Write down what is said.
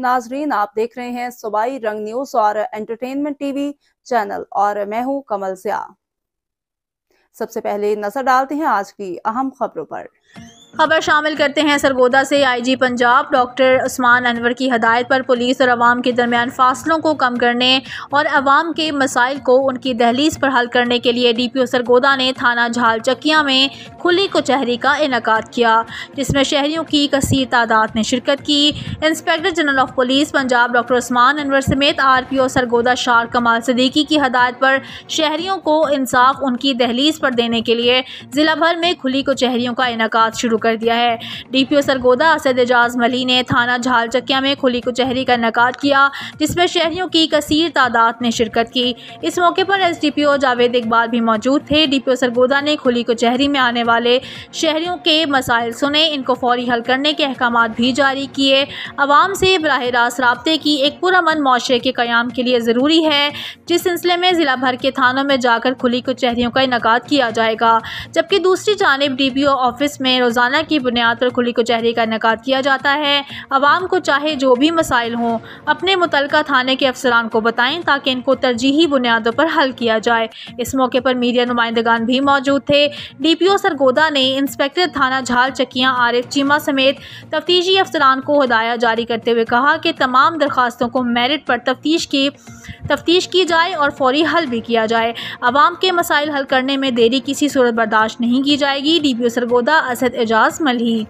नाजरीन, आप देख रहे हैं सूबाई रंग न्यूज और एंटरटेनमेंट टीवी चैनल और मैं हूं कमल सिया। सबसे पहले नजर डालते हैं आज की अहम खबरों पर। खबर शामिल करते हैं सरगोदा से। आईजी पंजाब डॉक्टर उस्मान अनवर की हदायत पर पुलिस और अवाम के दरमियान फासलों को कम करने और अवाम के मसाइल को उनकी दहलीज पर हल करने के लिए डीपीओ सरगोदा ने थाना झाल चकिया में खुली कचहरी का इनेकाद किया, जिसमें शहरियों की कसीर तादाद ने शिरकत की। Inspector general of police Punjab doctor Usman Anwar समेत RPO सरगोदा शार कमाल सिद्दीकी की हदायत पर शहरियों को इंसाफ उनकी दहलीज पर देने के लिए जिला भर में खुली कचहरियों का इनेकाद शुरू कर दिया है। डीपीओ सरगोदा असद एजाज मली ने थाना झाल चकिया में खुली कचहरी का इनेकाद किया, जिसमें शहरियों की कसीर तादाद ने शिरकत की। इस मौके पर SDPO जावेद इकबाल भी मौजूद थे। डीपीओ सरगोदा ने खुली कचहरी में आने वाले शहरियों के मसाइल सुने, इनको फौरी हल करने के अहकामात भी जारी किए। अवाम से बराह रास्त राब्ते की एक पुरअमन मुआशरे के क़याम के लिए ज़रूरी है, जिस सिलसिले में ज़िला भर के थानों में जाकर खुली कचहरियों का इनेकाद किया जाएगा। जबकि दूसरी जानिब DPO ऑफिस में रोज़ाना की बुनियाद पर खुली कचहरी का इनेकाद किया जाता है। अवाम को चाहे जो भी मसाइल हों अपने मुतलका थाने के अफसरान को बताएं, ताकि इनको तरजीही बुनियादों पर हल किया जाए। इस मौके पर मीडिया नुमाइंदगान भी मौजूद थे। DPO सरगोदा ने इंस्पेक्टर थाना झाल चकिया आरिफ चीमा समेत तफ्तीशी अफसरान को हिदायत जारी करते हुए कहा कि तमाम दरखास्तों को मेरिट पर तफ्तीश की जाए और फौरी हल भी किया जाए। अवाम के मसाइल हल करने में देरी किसी सूरत बर्दाश्त नहीं की जाएगी। DPO सरगोदा असद एजाज मली।